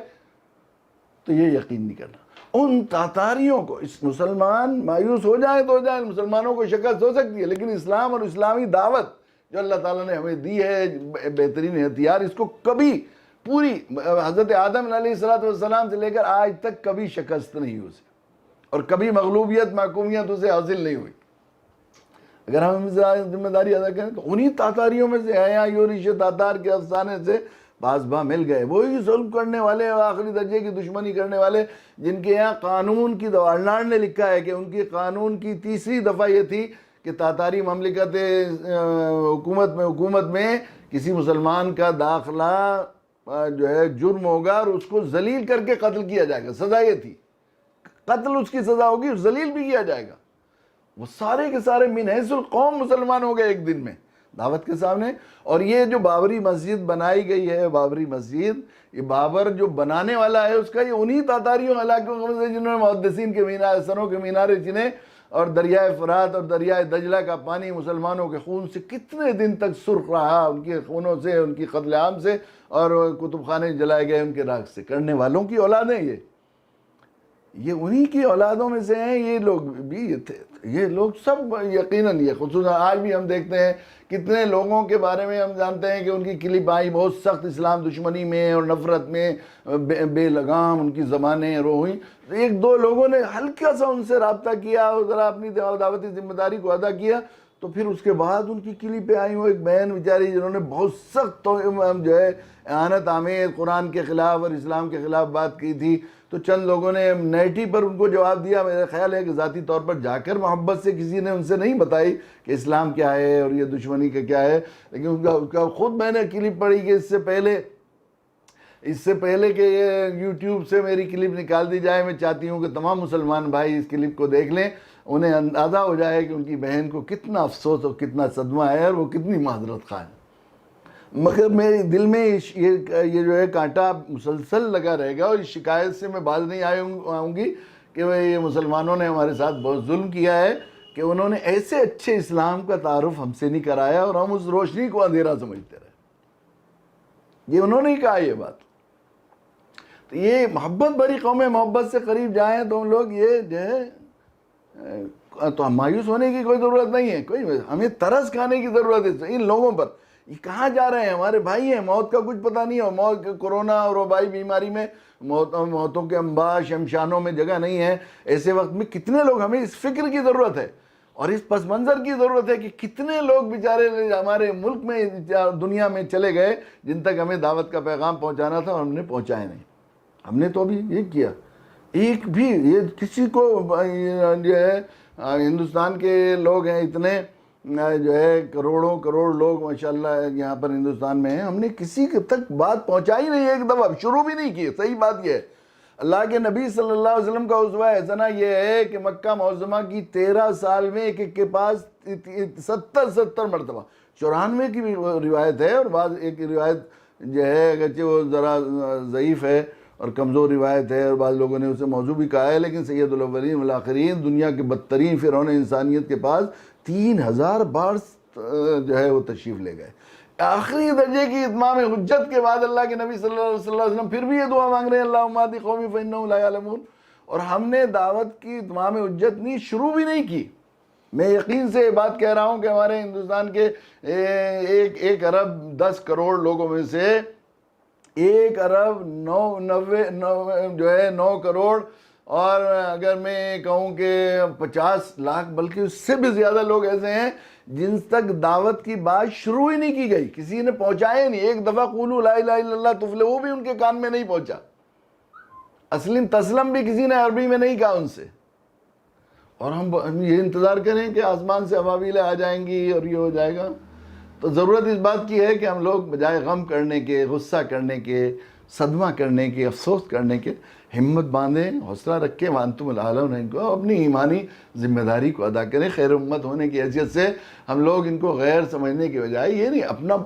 تو یہ یقین نہیں کرنا۔ ان تاتاریوں کو اس مسلمان مایوس ہو جائیں تو ہو جائیں، مسلمانوں کو شکست ہو سکتی ہے، لیکن اسلام اور اسلامی دعوت جو اللہ تعالیٰ نے ہمیں دی ہے بہترین ہتھیار، اس کو کبھی پوری حضرت آدم علیہ السلام سے لے کر آج تک کبھی شکست نہیں ہوئی اسے، اور کبھی مغلوبیت محکومیت اسے حاصل نہیں ہوئی۔ اگر ہم ذمہ داری ادا کریں تو انہی تاتاریوں میں سے ہے، یورش تاتار کے افسانے سے بازبا مل گئے، وہی ظلم کرنے والے، آخری درجے کی دشمنی کرنے والے، جن کے یہاں قانون کی ارناڈ نے لکھا ہے کہ ان کی قانون کی 3ری دفعہ یہ تھی کہ تاتاری مملکت حکومت میں کسی مسلمان کا داخلہ جو ہے جرم ہوگا اور اس کو ذلیل کر کے قتل کیا جائے گا، سزا یہ تھی، قتل اس کی سزا ہوگی، ذلیل بھی کیا جائے گا۔ وہ سارے کے سارے من حیث القوم مسلمان ہو گئے ایک دن میں دعوت کے سامنے۔ اور یہ جو بابری مسجد بنائی گئی ہے، بابری مسجد، یہ بابر جو بنانے والا ہے اس کا یہ انہی تاتاریوں علاقوں سے جنہوں نے محدثین کے سروں کے مینارے چنے، اور دریائے فرات اور دریائے دجلہ کا پانی مسلمانوں کے خون سے کتنے دن تک سرخ رہا، ان کے خونوں سے، ان کی قتل عام سے، اور کتب خانے جلائے گئے ان کے راکھ سے، کرنے والوں کی اولادیں یہ انہی کی اولادوں میں سے ہیں یہ لوگ بھی، یہ لوگ سب یقیناً، یہ خصوصاً آج بھی ہم دیکھتے ہیں کتنے لوگوں کے بارے میں ہم جانتے ہیں کہ ان کی کلپ آئی بہت سخت اسلام دشمنی میں اور نفرت میں، بے لگام ان کی زبانیں رو ہوئیں، ایک دو لوگوں نے ہلکا سا ان سے رابطہ کیا اور ذرا اپنی دعوتی ذمہ داری کو ادا کیا، تو پھر اس کے بعد ان کی کلپیں آئی ہوں، ایک بہن بیچاری جنہوں نے بہت سخت جو ہے اہانت آمیز قرآن کے خلاف اور اسلام کے خلاف بات کی تھی، تو چند لوگوں نے نیٹی پر ان کو جواب دیا۔ میرا خیال ہے کہ ذاتی طور پر جا کر محبت سے کسی نے ان سے نہیں بتائی کہ اسلام کیا ہے اور یہ دشمنی کا کیا ہے، لیکن ان کا خود میں نے کلپ پڑھی کہ اس سے پہلے کہ یہ یوٹیوب سے میری کلپ نکال دی جائے، میں چاہتی ہوں کہ تمام مسلمان بھائی اس کلپ کو دیکھ لیں، انہیں اندازہ ہو جائے کہ ان کی بہن کو کتنا افسوس اور کتنا صدمہ ہے اور وہ کتنی معذرت خواہ ہے۔ مگر میرے دل میں یہ جو ہے کانٹا مسلسل لگا رہے گا، اور اس شکایت سے میں باز نہیں آؤں گی کہ یہ مسلمانوں نے ہمارے ساتھ بہت ظلم کیا ہے کہ انہوں نے ایسے اچھے اسلام کا تعارف ہم سے نہیں کرایا اور ہم اس روشنی کو اندھیرا سمجھتے رہے۔ یہ انہوں نے ہی کہا یہ بات۔ تو یہ محبت بڑی قوم ہے، محبت سے قریب جائیں تو ہم لوگ یہ جو ہے، تو مایوس ہونے کی کوئی ضرورت نہیں ہے، ہمیں ترس کھانے کی ضرورت ہے ان لوگوں پر۔ یہ کہاں جا رہے ہیں؟ ہمارے بھائی ہیں، موت کا کچھ پتہ نہیں ہو، موت کورونا اور وبائی بیماری میں موتوں کے انباء شمشانوں میں جگہ نہیں ہے، ایسے وقت میں کتنے لوگ، ہمیں اس فکر کی ضرورت ہے اور اس پس منظر کی ضرورت ہے کہ کتنے لوگ بیچارے ہمارے ملک میں دنیا میں چلے گئے جن تک ہمیں دعوت کا پیغام پہنچانا تھا اور ہم نے پہنچایا نہیں۔ ہم نے تو ابھی یہ کیا، ایک بھی یہ کسی کو جو ہے ہندوستان کے لوگ ہیں اتنے جو ہے کروڑوں کروڑ لوگ ماشاءاللہ یہاں پر ہندوستان میں ہیں، ہم نے کسی تک بات پہنچائی نہیں، ایک دفعہ شروع بھی نہیں کی۔ صحیح بات یہ ہے، اللہ کے نبی صلی اللہ علیہ وسلم کا اسوہ حسنہ یہ ہے کہ مکہ معظمہ کی 13 سال میں ایک کے پاس 70 مرتبہ، 94 کی بھی روایت ہے، اور بعض ایک روایت جو ہے اگرچہ وہ ذرا ضعیف ہے اور کمزور روایت ہے اور بعض لوگوں نے اسے موضوع بھی کہا ہے، لیکن سید الاولین والآخرین دنیا کے بدترین فرعون انسانیت کے پاس 3000 بار جو ہے وہ تشریف لے گئے۔ آخری درجے کی اتمام حجت کے بعد اللہ کے نبی صلی اللہ علیہ وسلم پھر بھی یہ دعا مانگ رہے ہیں، اللہم اہد قومی فانہم لا یعلمون، اور ہم نے دعوت کی اتمام حجت نہیں شروع بھی نہیں کی۔ میں یقین سے یہ بات کہہ رہا ہوں کہ ہمارے ہندوستان کے 1 ارب 10 کروڑ لوگوں میں سے 1 ارب 9 کروڑ، اور اگر میں کہوں کہ 50 لاکھ بلکہ اس سے بھی زیادہ لوگ ایسے ہیں جن تک دعوت کی بات شروع ہی نہیں کی گئی، کسی نے پہنچایا نہیں۔ ایک دفعہ قولوا لا الہ الا اللہ تفلحوا، وہ بھی ان کے کان میں نہیں پہنچا، اسلم تسلم بھی کسی نے عربی میں نہیں کہا ان سے، اور ہم یہ انتظار کریں کہ آسمان سے ابابیلیں آ جائیں گی اور یہ ہو جائے گا۔ تو ضرورت اس بات کی ہے کہ ہم لوگ بجائے غم کرنے کے، غصہ کرنے کے، صدمہ کرنے کے، افسوس کرنے کے، ہمت باندھیں، حوصلہ رکھیں، وانتم الاعلون، ان کو اپنی ایمانی ذمہ داری کو ادا کریں۔ خیر امت ہونے کی حیثیت سے ہم لوگ ان کو غیر سمجھنے کی بجائے، یہ نہیں،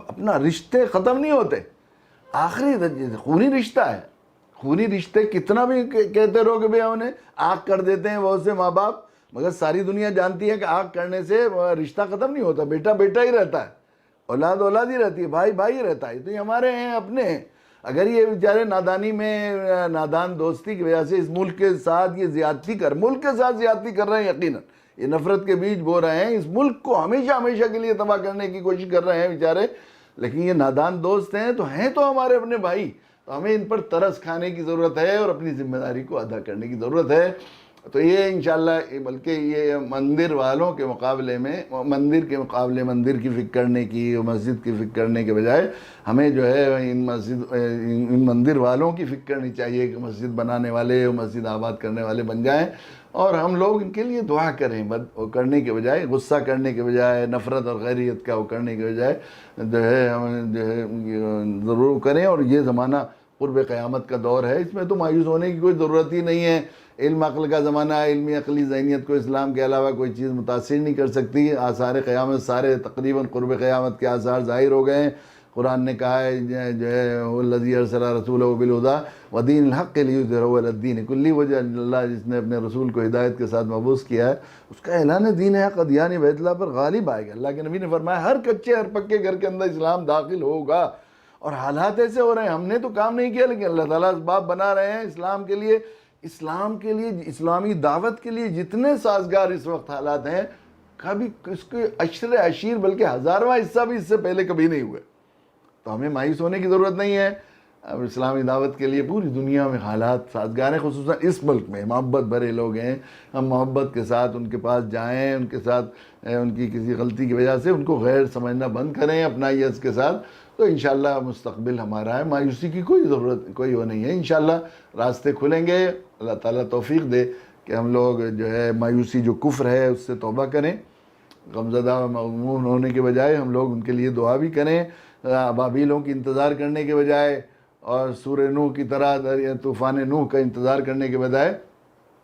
اپنا رشتے ختم نہیں ہوتے، آخری درجے سے خونی رشتہ ہے۔ خونی رشتے کتنا بھی کہتے رہو کہ بھئی انہیں آگ کر دیتے ہیں بہت سے ماں باپ، مگر ساری دنیا جانتی ہے کہ آگ کرنے سے رشتہ ختم نہیں ہوتا، بیٹا بیٹا ہی رہتا ہے، اولاد اولاد ہی رہتی ہے، بھائی بھائی رہتا ہے۔ تو یہ ہمارے ہیں، اپنے ہیں۔ اگر یہ بیچارے نادانی میں، نادان دوستی کی وجہ سے اس ملک کے ساتھ یہ زیادتی ملک کے ساتھ زیادتی کر رہے ہیں، یقیناً یہ نفرت کے بیج بو رہے ہیں، اس ملک کو ہمیشہ ہمیشہ کے لیے تباہ کرنے کی کوشش کر رہے ہیں بیچارے، لیکن یہ نادان دوست ہیں تو ہمارے اپنے بھائی، تو ہمیں ان پر ترس کھانے کی ضرورت ہے اور اپنی ذمہ داری کو ادا کرنے کی ضرورت ہے۔ تو یہ انشاءاللہ، بلکہ یہ مندر والوں کے مقابلے میں، مندر کے مقابلے مندر کی فکر کرنے کی، مسجد کی فکر کرنے کے بجائے ہمیں جو ہے ان مندر والوں کی فکر کرنی چاہیے کہ مسجد بنانے والے، مسجد آباد کرنے والے بن جائیں، اور ہم لوگ ان کے لیے دعا کریں، کرنے کے بجائے، غصہ کرنے کے بجائے، نفرت اور غیریت کا وہ کرنے کے بجائے جو ہے ہم جو ہے ضرور کریں۔ اور یہ زمانہ قرب قیامت کا دور ہے، اس میں تو مایوس ہونے کی کوئی ضرورت ہی نہیں ہے۔ علم عقل کا زمانہ ہے، علمی عقلی ذہنیت کو اسلام کے علاوہ کوئی چیز متاثر نہیں کر سکتی۔ آثار قیامت سارے تقریباً قرب قیامت کے آثار ظاہر ہو گئے ہیں۔ قرآن نے کہا ہے جو ہے والذی ارسل رسولہ بالہدی ودین الحق لیظہرہ علی الدین کلہ، وجہ اللہ جس نے اپنے رسول کو ہدایت کے ساتھ مبعوث کیا ہے، اس کا اعلان دین حق ادیان بیت اللہ پر غالب آئے گا۔ اللہ کے نبی نے فرمایا ہر کچے ہر پکے گھر کے اندر اسلام داخل ہوگا، اور حالات ایسے ہو رہے ہیں، ہم نے تو کام نہیں کیا لیکن اللہ تعالیٰ اسباب بنا رہے ہیں اسلام کے لیے، اسلامی دعوت کے لیے جتنے سازگار اس وقت حالات ہیں، کبھی اس کے عشر عشیر بلکہ ہزارواں حصہ بھی اس سے پہلے کبھی نہیں ہوئے۔ تو ہمیں مایوس ہونے کی ضرورت نہیں ہے، اب اسلامی دعوت کے لیے پوری دنیا میں حالات سازگار ہیں، خصوصاً اس ملک میں محبت بھرے لوگ ہیں، ہم محبت کے ساتھ ان کے پاس جائیں، ان کے ساتھ ان کی کسی غلطی کی وجہ سے ان کو غیر سمجھنا بند کریں اپنا یس کے ساتھ، تو انشاءاللہ مستقبل ہمارا ہے، مایوسی کی کوئی ضرورت کوئی وہ نہیں ہے، انشاءاللہ راستے کھلیں گے۔ اللہ تعالیٰ توفیق دے کہ ہم لوگ جو ہے مایوسی جو کفر ہے اس سے توبہ کریں، غمزدہ مغموم ہونے کے بجائے ہم لوگ ان کے لیے دعا بھی کریں، ابابیلوں کی انتظار کرنے کے بجائے اور سورہ نوح کی طرح طوفان نوح کا انتظار کرنے کے بجائے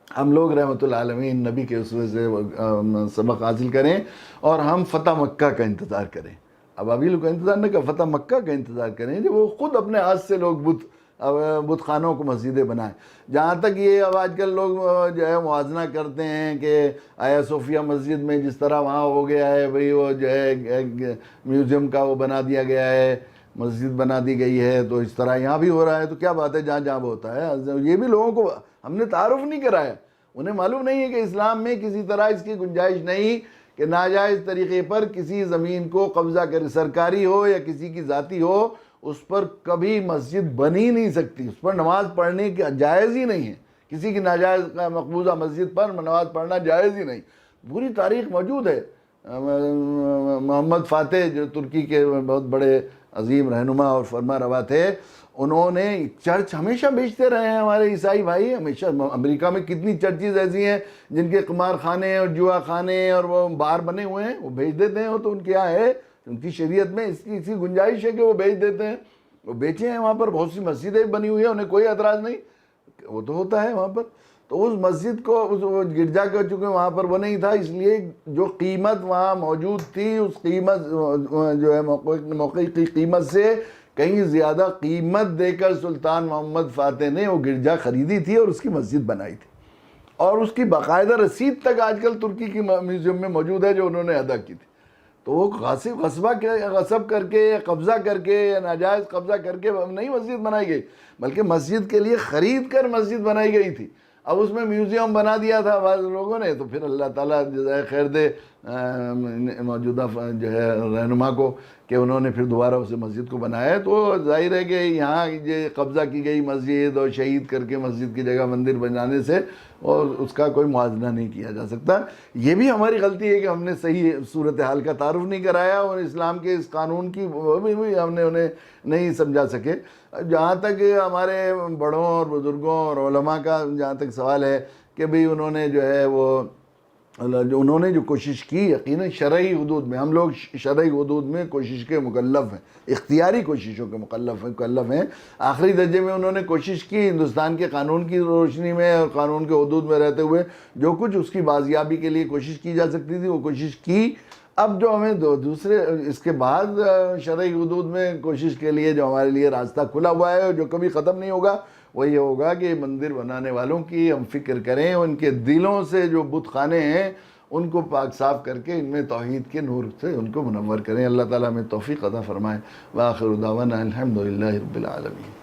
ہم لوگ رحمت العالمین نبی کے اسوے سے سبق حاصل کریں اور ہم فتح مکہ کا انتظار کریں۔ ابابیل کا انتظار نہ کہ فتح مکہ کا انتظار کریں، جو وہ خود اپنے ہاتھ سے لوگ بت خانوں کو مسجدیں بنائیں۔ جہاں تک یہ اب آج کل لوگ جو ہے موازنہ کرتے ہیں کہ آیا صوفیہ مسجد میں جس طرح وہاں ہو گیا ہے بھئی وہ جو ہے میوزیم کا وہ بنا دیا گیا ہے، مسجد بنا دی گئی ہے، تو اس طرح یہاں بھی ہو رہا ہے، تو کیا بات ہے جہاں جہاں ہوتا ہے۔ یہ بھی لوگوں کو ہم نے تعارف نہیں کرایا، انہیں معلوم نہیں ہے کہ اسلام میں کسی طرح اس کی گنجائش نہیں کہ ناجائز طریقے پر کسی زمین کو قبضہ کرے، سرکاری ہو یا کسی کی ذاتی ہو، اس پر کبھی مسجد بن ہی نہیں سکتی، اس پر نماز پڑھنے کی جائز ہی نہیں ہے، کسی کی ناجائز مقبوضہ مسجد پر نماز پڑھنا جائز ہی نہیں۔ پوری تاریخ موجود ہے، محمد فاتح جو ترکی کے بہت بڑے عظیم رہنما اور فرما روا تھے، انہوں نے چرچ ہمیشہ بیچتے رہے ہیں ہمارے عیسائی بھائی، ہمیشہ۔ امریکہ میں کتنی چرچز ایسی ہیں جن کے قمار خانے اور جوا خانے اور وہ بار بنے ہوئے ہیں، وہ بیچ دیتے ہیں، وہ تو ان کے یہاں ہے، ان کی شریعت میں اس کی گنجائش ہے کہ وہ بیچ دیتے ہیں، وہ بیچے ہیں۔ وہاں پر بہت سی مسجدیں بنی ہوئی ہیں، انہیں کوئی اعتراض نہیں، وہ تو ہوتا ہے وہاں پر۔ تو اس مسجد کو اس گرجا کا چونکہ وہاں پر وہ نہیں تھا، اس لیے جو قیمت وہاں موجود تھی اس قیمت جو ہے موقع کی قیمت سے کہیں زیادہ قیمت دے کر سلطان محمد فاتح نے وہ گرجا خریدی تھی اور اس کی مسجد بنائی تھی، اور اس کی باقاعدہ رسید تک آج کل ترکی کی میوزیم میں موجود ہے جو انہوں نے ادا کی تھی۔ تو وہ غصب کر کے یا قبضہ کر کے یا ناجائز قبضہ کر کے نہیں مسجد بنائی گئی، بلکہ مسجد کے لیے خرید کر مسجد بنائی گئی تھی۔ اب اس میں میوزیم بنا دیا تھا بعض لوگوں نے، تو پھر اللہ تعالیٰ جزائے خیر دے موجودہ جو ہے رہنما کو کہ انہوں نے پھر دوبارہ اسے مسجد کو بنایا۔ تو ظاہر ہے کہ یہاں یہ قبضہ کی گئی مسجد اور شہید کر کے مسجد کی جگہ مندر بنانے سے اور اس کا کوئی موازنہ نہیں کیا جا سکتا۔ یہ بھی ہماری غلطی ہے کہ ہم نے صحیح صورتحال کا تعارف نہیں کرایا اور اسلام کے اس قانون کی بھی ہم نے انہیں نہیں سمجھا سکے۔ جہاں تک ہمارے بڑوں اور بزرگوں اور علماء کا جہاں تک سوال ہے کہ بھئی انہوں نے جو ہے وہ انہوں نے جو کوشش کی، یقیناً شرعی حدود میں، ہم لوگ شرعی حدود میں کوشش کے مکلف ہیں، اختیاری کوششوں کے مکلف ہیں۔ آخری درجے میں انہوں نے کوشش کی ہندوستان کے قانون کی روشنی میں اور قانون کے حدود میں رہتے ہوئے جو کچھ اس کی بازیابی کے لیے کوشش کی جا سکتی تھی وہ کوشش کی۔ اب جو ہمیں دوسرے اس کے بعد شرعی حدود میں کوشش کے لیے جو ہمارے لیے راستہ کھلا ہوا ہے اور جو کبھی ختم نہیں ہوگا، وہ یہ ہوگا کہ مندر بنانے والوں کی ہم فکر کریں، ان کے دلوں سے جو بت خانے ہیں ان کو پاک صاف کر کے ان میں توحید کے نور سے ان کو منور کریں۔ اللہ تعالیٰ ہمیں توفیق عطا فرمائے۔ وآخر دعوانا الحمدللہ رب العالمین۔